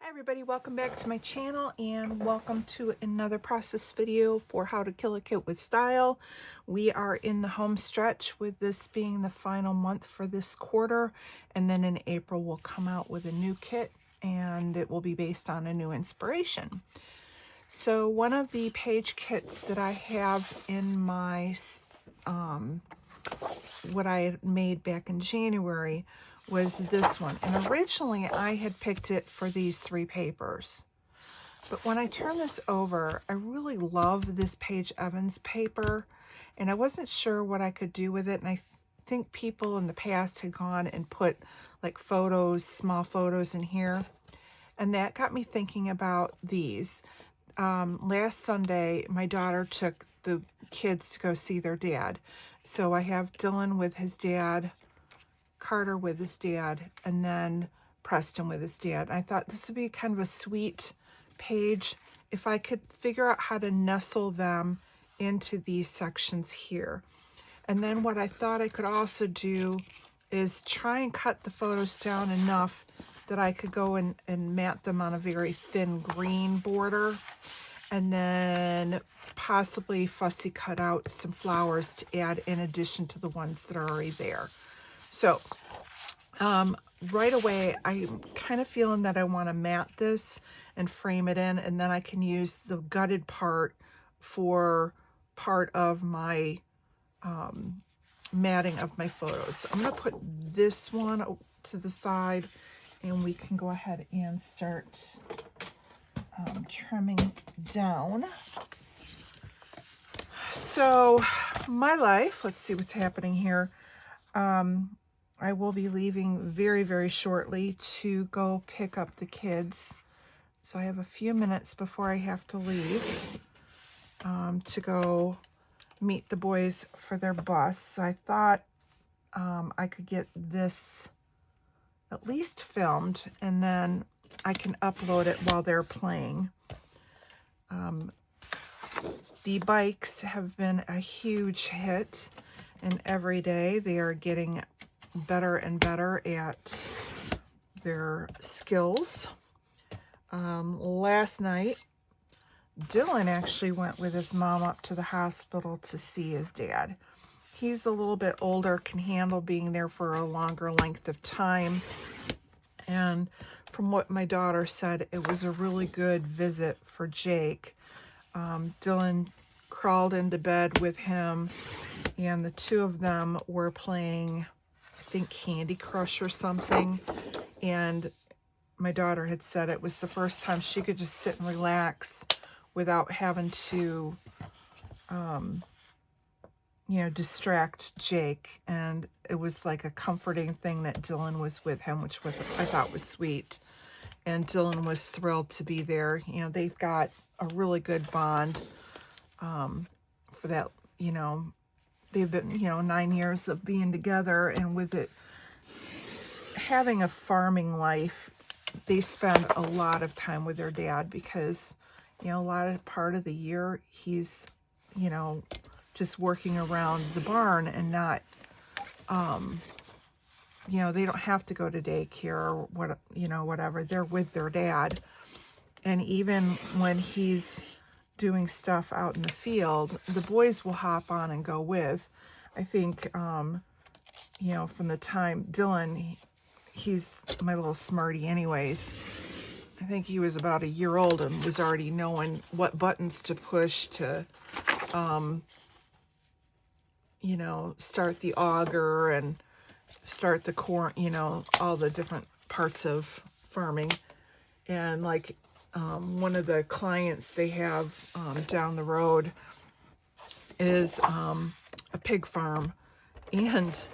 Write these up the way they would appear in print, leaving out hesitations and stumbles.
Hi everybody, welcome back to my channel and welcome to another process video for how to kill a kit with style. We are in the home stretch with this being the final month for this quarter, and then in April we'll come out with a new kit and it will be based on a new inspiration. So one of the page kits that I have in my what I had made back in January was this one, and originally I had picked it for these 3 papers, but when I turn this over, I really love this Paige Evans paper, and I wasn't sure what I could do with it. And I think people in the past had gone and put like photos, small photos in here, and that got me thinking about these. Last Sunday my daughter took the kids to go see their dad, so I have Dylan with his dad, Carter with his dad, and then Preston with his dad. And I thought this would be kind of a sweet page if I could figure out how to nestle them into these sections here. And then what I thought I could also do is try and cut the photos down enough that I could go and mat them on a very thin green border, and then possibly fussy cut out some flowers to add in addition to the ones that are already there. So right away, I'm kind of feeling that I want to mat this and frame it in, and then I can use the gutted part for part of my matting of my photos. So I'm going to put this one to the side, and we can go ahead and start trimming down. So my life, let's see what's happening here. I will be leaving very, very shortly to go pick up the kids. So I have a few minutes before I have to leave to go meet the boys for their bus. So I thought I could get this at least filmed, and then I can upload it while they're playing. The bikes have been a huge hit, and every day they are getting better and better at their skills. Last night, Dylan actually went with his mom up to the hospital to see his dad. He's a little bit older, can handle being there for a longer length of time. And from what my daughter said, it was a really good visit for Jake. Dylan crawled into bed with him, and the two of them were playing, I think, Candy Crush or something. And my daughter had said it was the first time she could just sit and relax without having to, distract Jake. And it was like a comforting thing that Dylan was with him, which I thought was sweet. And Dylan was thrilled to be there. You know, they've got a really good bond for that, they've been, 9 years of being together, and with it having a farming life, they spend a lot of time with their dad because, a lot of part of the year he's, just working around the barn and not, they don't have to go to daycare or whatever. They're with their dad. And even when he's doing stuff out in the field, the boys will hop on and go with. I think, from the time Dylan, he's my little smarty anyways. I think he was about a year old and was already knowing what buttons to push to, start the auger and start the corn, all the different parts of farming. And like, one of the clients they have down the road is a pig farm, and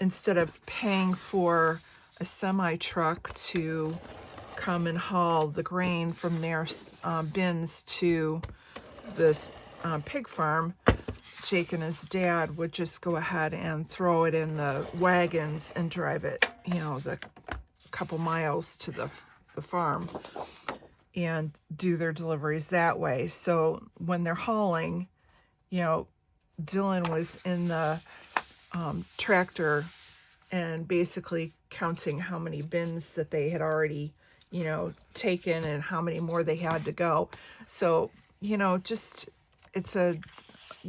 instead of paying for a semi truck to come and haul the grain from their bins to this pig farm, Jake and his dad would just go ahead and throw it in the wagons and drive it, the couple miles to the farm and do their deliveries that way. So when they're hauling, Dylan was in the tractor and basically counting how many bins that they had already, you know, taken and how many more they had to go. So, you know, just, it's a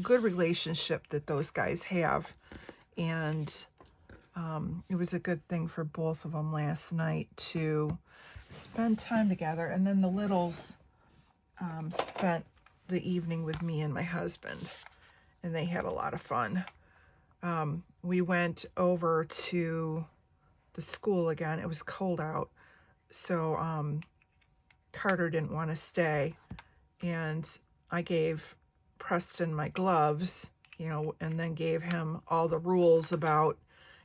good relationship that those guys have. And it was a good thing for both of them last night to spend time together. And then the littles spent the evening with me and my husband, and they had a lot of fun. We went over to the school again. It was cold out, so Carter didn't want to stay, and I gave Preston my gloves, you know, and then gave him all the rules about,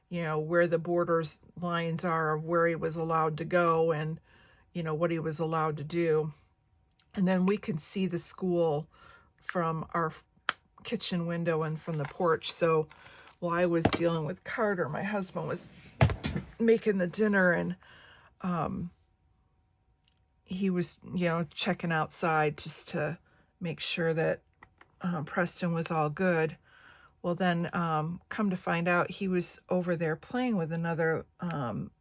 you know, where the borders lines are of where he was allowed to go and, you know, what he was allowed to do. And then we could see the school from our kitchen window and from the porch. So while I was dealing with Carter, my husband was making the dinner, and he was, you know, checking outside just to make sure that Preston was all good. Well, then come to find out, he was over there playing with another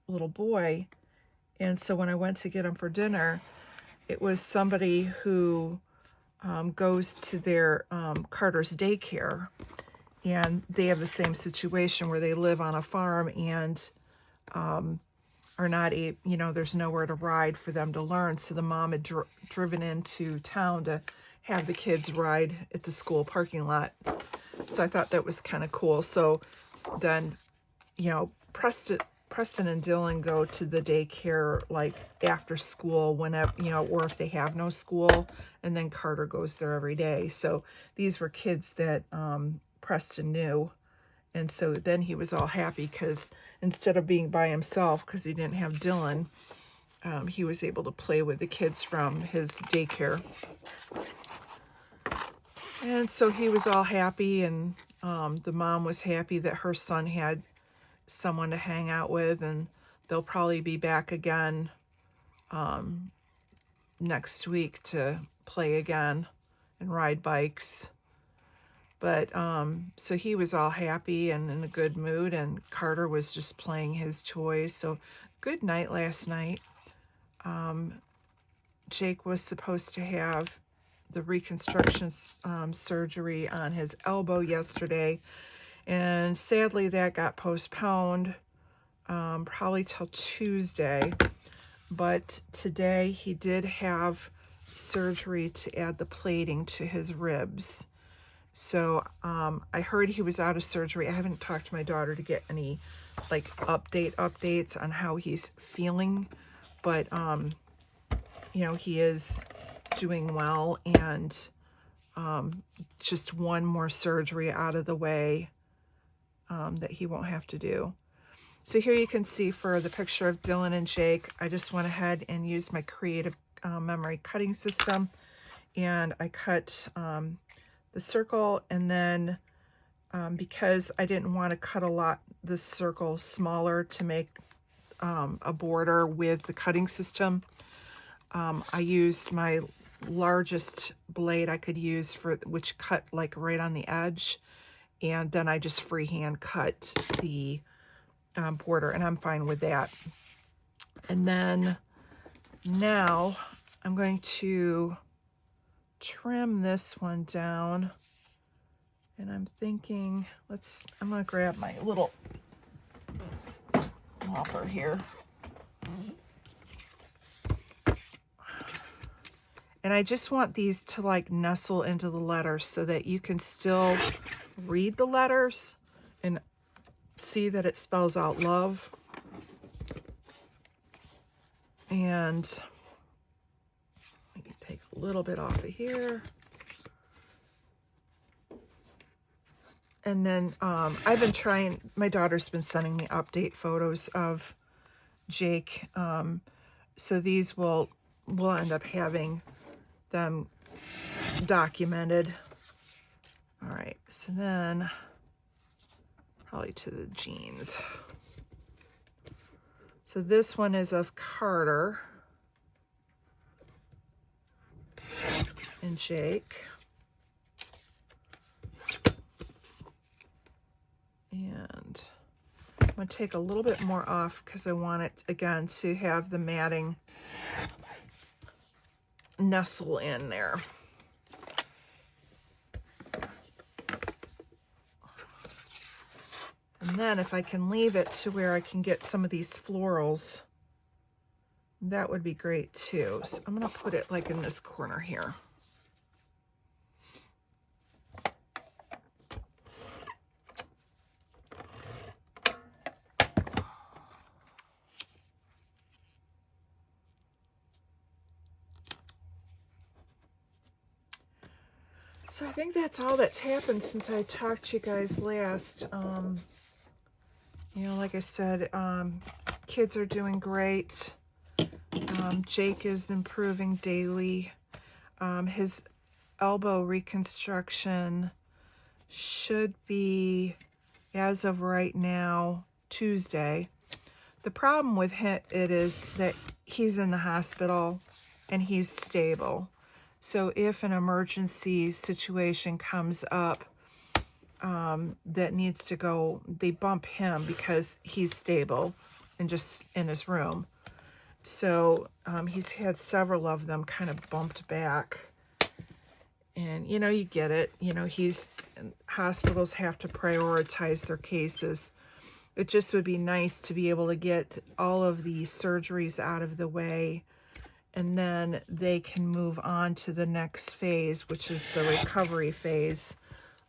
little boy. And so when I went to get him for dinner, it was somebody who goes to their Carter's daycare, and they have the same situation where they live on a farm and are not you know, there's nowhere to ride for them to learn. So the mom had driven into town to have the kids ride at the school parking lot. So I thought that was kind of cool. So then, you know, Preston and Dylan go to the daycare like after school, whenever, you know, or if they have no school, and then Carter goes there every day. So these were kids that Preston knew. And so then he was all happy because instead of being by himself, because he didn't have Dylan, he was able to play with the kids from his daycare. And so he was all happy, and the mom was happy that her son had someone to hang out with, and they'll probably be back again next week to play again and ride bikes. But so he was all happy and in a good mood, and Carter was just playing his toys. So good night last night. Jake was supposed to have the reconstruction surgery on his elbow yesterday, and sadly that got postponed probably till Tuesday. But today he did have surgery to add the plating to his ribs. So I heard he was out of surgery. I haven't talked to my daughter to get any like updates on how he's feeling, but you know, he is doing well, and just one more surgery out of the way that he won't have to do. So here you can see for the picture of Dylan and Jake, I just went ahead and used my Creative Memory cutting system, and I cut the circle, and then because I didn't want to cut the circle smaller to make a border with the cutting system, I used my largest blade I could use, which cut like right on the edge, and then I just freehand cut the border, and I'm fine with that. And then now I'm going to trim this one down, and I'm thinking, I'm going to grab my little lopper here. And I just want these to like nestle into the letters so that you can still read the letters and see that it spells out love. And I can take a little bit off of here. And then I've been trying, my daughter's been sending me update photos of Jake. So these we'll end up having them documented. All right, so then probably to the jeans. So this one is of Carter and Jake. And I'm going to take a little bit more off because I want it, again, to have the matting nestle in there. And then if I can leave it to where I can get some of these florals, that would be great too. So I'm going to put it like in this corner here. So I think that's all that's happened since I talked to you guys last. You know, like I said, kids are doing great. Jake is improving daily. His elbow reconstruction should be, as of right now, Tuesday. The problem with it is that he's in the hospital and he's stable. So if an emergency situation comes up that needs to go, they bump him because he's stable and just in his room. So he's had several of them kind of bumped back. And, you know, you get it. You know, hospitals have to prioritize their cases. It just would be nice to be able to get all of the surgeries out of the way, and then they can move on to the next phase, which is the recovery phase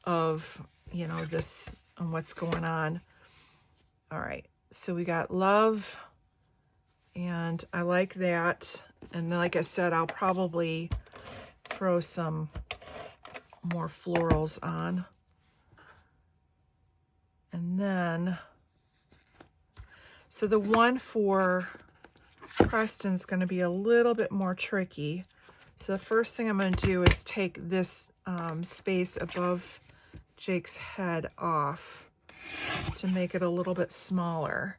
of, you know, this and what's going on. All right, so we got love, and I like that. And then, like I said, I'll probably throw some more florals on. And then, so the one for Preston's going to be a little bit more tricky. So the first thing I'm going to do is take this space above Jake's head off to make it a little bit smaller.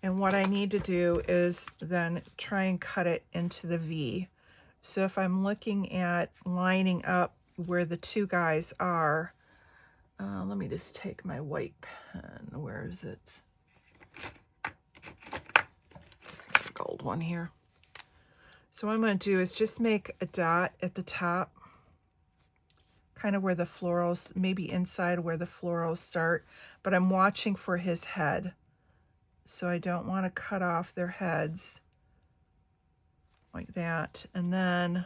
And what I need to do is then try and cut it into the V. So if I'm looking at lining up where the two guys are, let me just take my white pen. Where is it? Gold one here. So what I'm going to do is just make a dot at the top, kind of where the florals, maybe inside where the florals start, but I'm watching for his head. So I don't want to cut off their heads like that. And then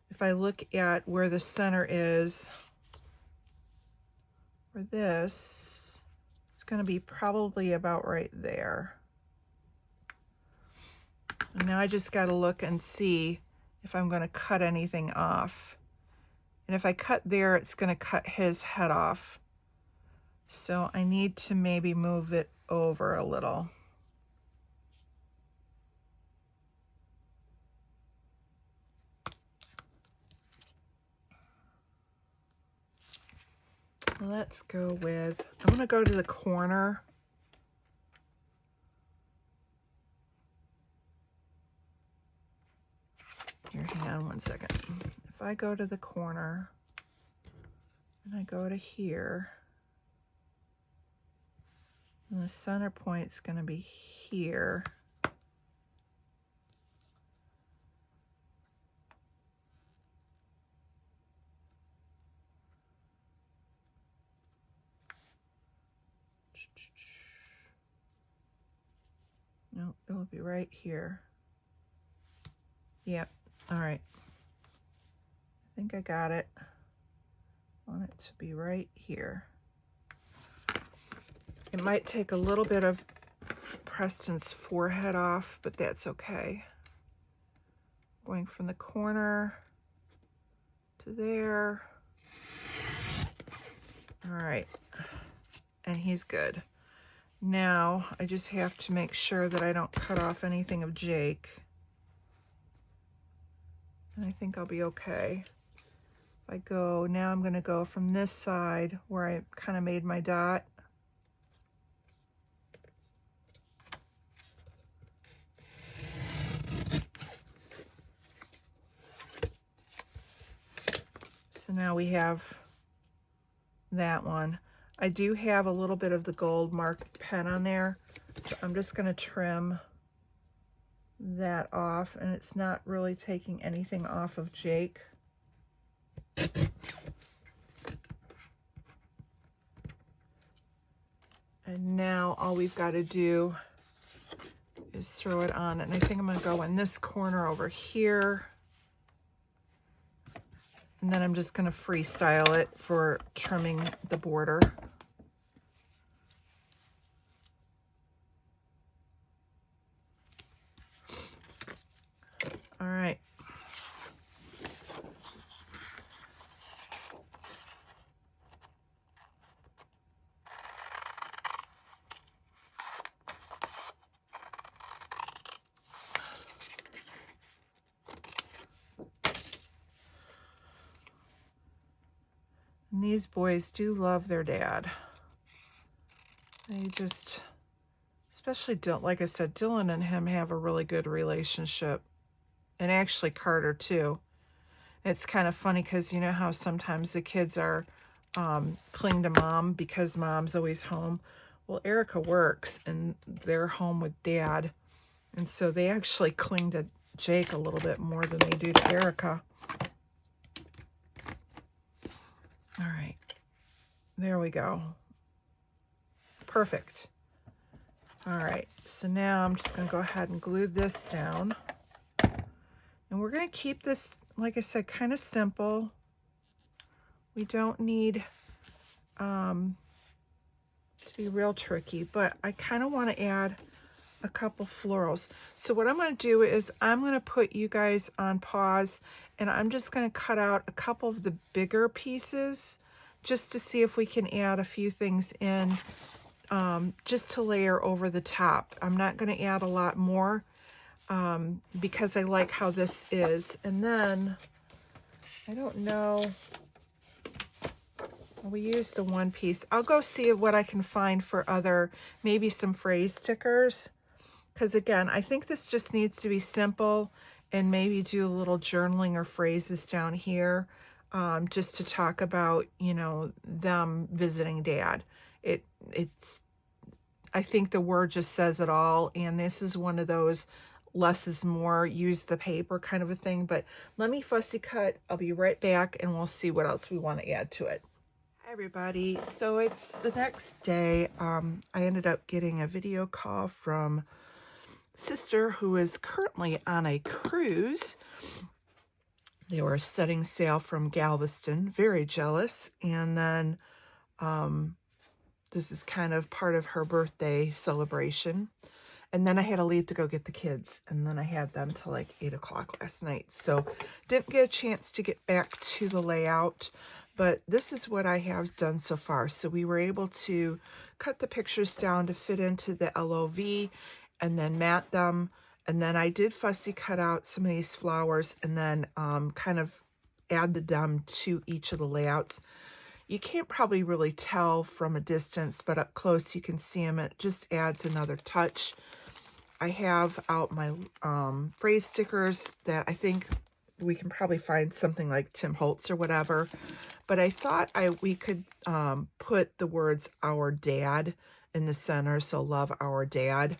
if I look at where the center is for this, it's going to be probably about right there. And now I just got to look and see if I'm going to cut anything off. And if I cut there, it's going to cut his head off. So I need to maybe move it over a little. Let's go with, I'm going to go to the corner. Here, hang on one second. If I go to the corner and I go to here, and the center point's going to be here. No, it'll be right here. Yep. All right. I think I got it. I want it to be right here. It might take a little bit of Preston's forehead off, but that's okay. Going from the corner to there. All right. And he's good. Now, I just have to make sure that I don't cut off anything of Jake. And I think I'll be okay. If I go, now I'm going to go from this side where I kind of made my dot. So now we have that one. I do have a little bit of the gold marked pen on there, so I'm just going to trim that off, and it's not really taking anything off of Jake. And now all we've got to do is throw it on, and I think I'm going to go in this corner over here. And then I'm just going to freestyle it for trimming the border. All right. And these boys do love their dad. They just, especially Dylan, like I said, Dylan and him have a really good relationship. And actually Carter too. It's kind of funny because you know how sometimes the kids are cling to mom because mom's always home. Well, Erica works and they're home with dad. And so they actually cling to Jake a little bit more than they do to Erica. All right, there we go. Perfect. All right, so now I'm just gonna go ahead and glue this down. And we're gonna keep this, like I said, kind of simple. We don't need to be real tricky, but I kind of want to add a couple florals. So what I'm going to do is I'm going to put you guys on pause, and I'm just going to cut out a couple of the bigger pieces just to see if we can add a few things in just to layer over the top. I'm not going to add a lot more because I like how this is. And then, I don't know, we used the one piece. I'll go see what I can find for other, maybe some phrase stickers. Because again, I think this just needs to be simple, and maybe do a little journaling or phrases down here just to talk about, you know, them visiting dad. It's I think the word just says it all, and this is one of those less is more, use the paper kind of a thing. But let me fussy cut. I'll be right back, and we'll see what else we want to add to it. Hi everybody, so it's the next day. I ended up getting a video call from sister who is currently on a cruise. They were setting sail from Galveston, very jealous. And then this is kind of part of her birthday celebration. And then I had to leave to go get the kids, and then I had them till like 8 o'clock last night. So didn't get a chance to get back to the layout, but this is what I have done so far. So we were able to cut the pictures down to fit into the LOV, and then mat them. And then I did fussy cut out some of these flowers, and then kind of add them to each of the layouts. You can't probably really tell from a distance, but up close you can see them. It just adds another touch. I have out my phrase stickers that I think we can probably find something like Tim Holtz or whatever. But I thought we could put the words "our dad" in the center, so love our dad.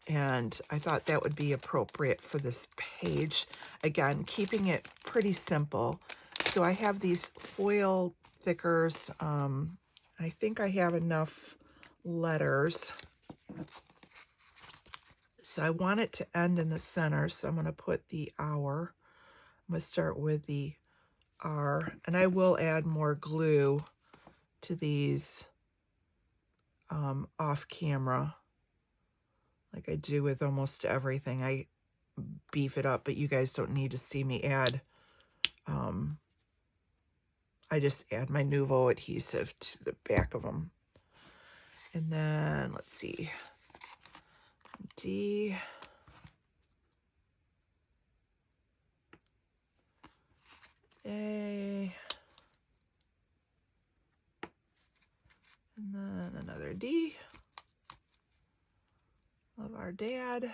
And I thought that would be appropriate for this page. Again, keeping it pretty simple. So I have these foil thickers. I think I have enough letters. So I want it to end in the center, so I'm going to put the our. I'm going to start with the R, and I will add more glue to these off camera, like I do with almost everything. I beef it up, but you guys don't need to see me add. I just add my Nuvo adhesive to the back of them. And then, let's see, D. A. And then another D. Love our dad.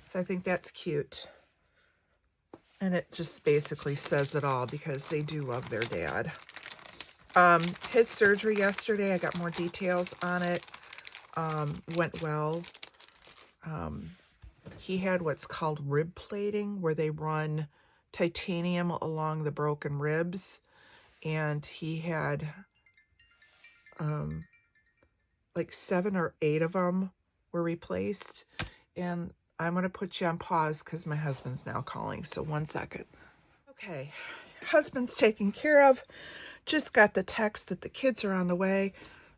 So I think that's cute. And it just basically says it all because they do love their dad. His surgery yesterday, I got more details on it. Went well. He had what's called rib plating, where they run titanium along the broken ribs. And he had like 7 or 8 of them were replaced. And I'm going to put you on pause because my husband's now calling. So 1 second. Okay, husband's taken care of. Just got the text that the kids are on the way.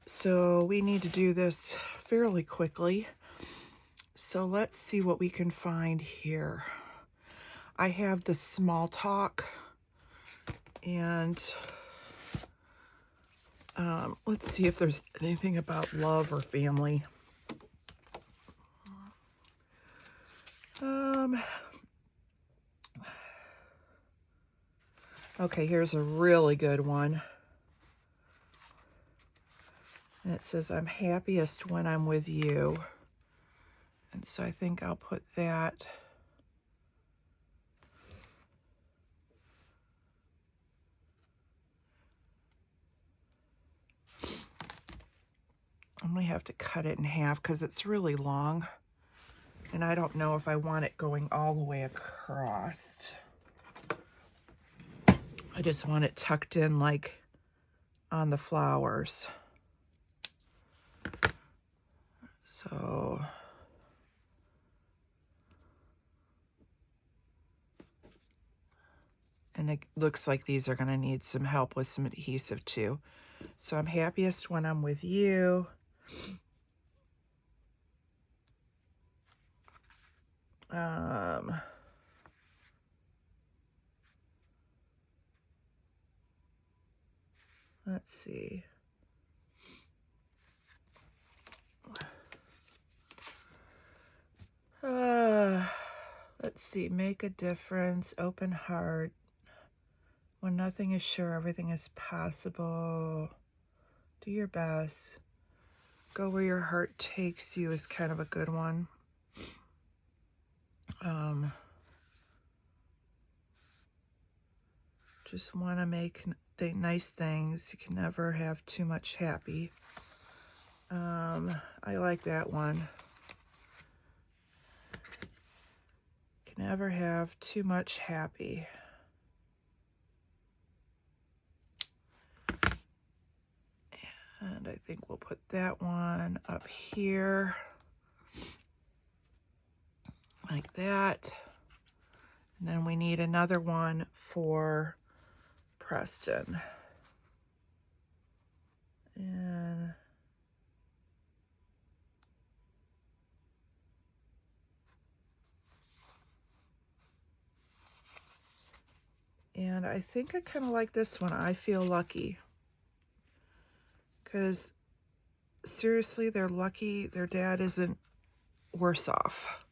So we need to do this fairly quickly. So let's see what we can find here. I have the small talk. And let's see if there's anything about love or family. Okay, here's a really good one. And it says, I'm happiest when I'm with you. And so I think I'll put that. I'm going to have to cut it in half because it's really long. And I don't know if I want it going all the way across. I just want it tucked in like on the flowers. So and it looks like these are going to need some help with some adhesive too. So I'm happiest when I'm with you. Let's see. Let's see. Make a difference. Open heart. When nothing is sure, everything is possible. Do your best. Go where your heart takes you is kind of a good one. Just want to make nice things. You can never have too much happy. I like that one. Can never have too much happy. And I think we'll put that one up here. Like that. And then we need another one for Preston. And I think I kind of like this one. I feel lucky. Because seriously, they're lucky their dad isn't worse off.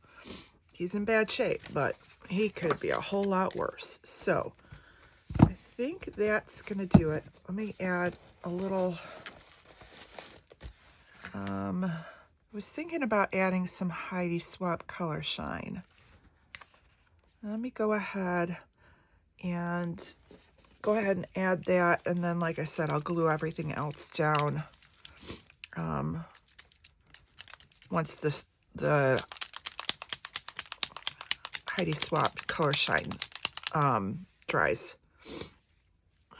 He's in bad shape, but he could be a whole lot worse. So I think that's going to do it. Let me add a little, I was thinking about adding some Heidi Swapp Color Shine. Let me go ahead and add that. And then, like I said, I'll glue everything else down once the Heidi Swapp Color Shine dries.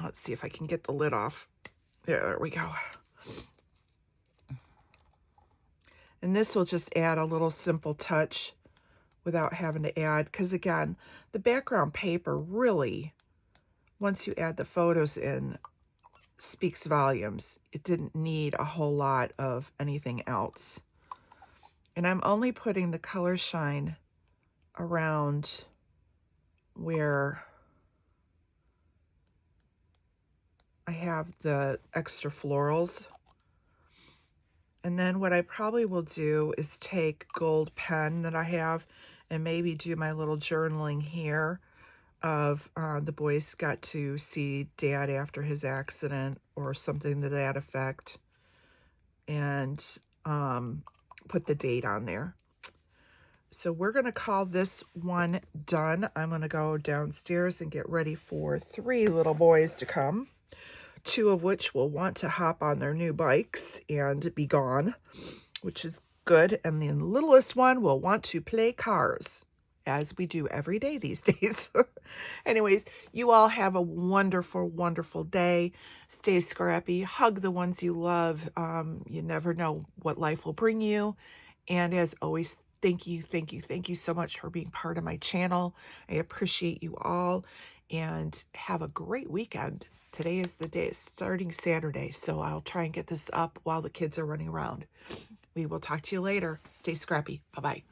Let's see if I can get the lid off. There we go. And this will just add a little simple touch without having to add, because again, the background paper really, once you add the photos in, speaks volumes. It didn't need a whole lot of anything else. And I'm only putting the Color Shine around where I have the extra florals. And then what I probably will do is take gold pen that I have and maybe do my little journaling here of the boys got to see Dad after his accident or something to that effect, and put the date on there. So we're going to call this one done. I'm going to go downstairs and get ready for 3 little boys to come. 2 of which will want to hop on their new bikes and be gone, which is good. And the littlest one will want to play cars, as we do every day these days. Anyways, you all have a wonderful, wonderful day. Stay scrappy. Hug the ones you love. You never know what life will bring you. And as always, thank you, thank you, thank you so much for being part of my channel. I appreciate you all, and have a great weekend. Today is the day, starting Saturday, so I'll try and get this up while the kids are running around. We will talk to you later. Stay scrappy. Bye-bye.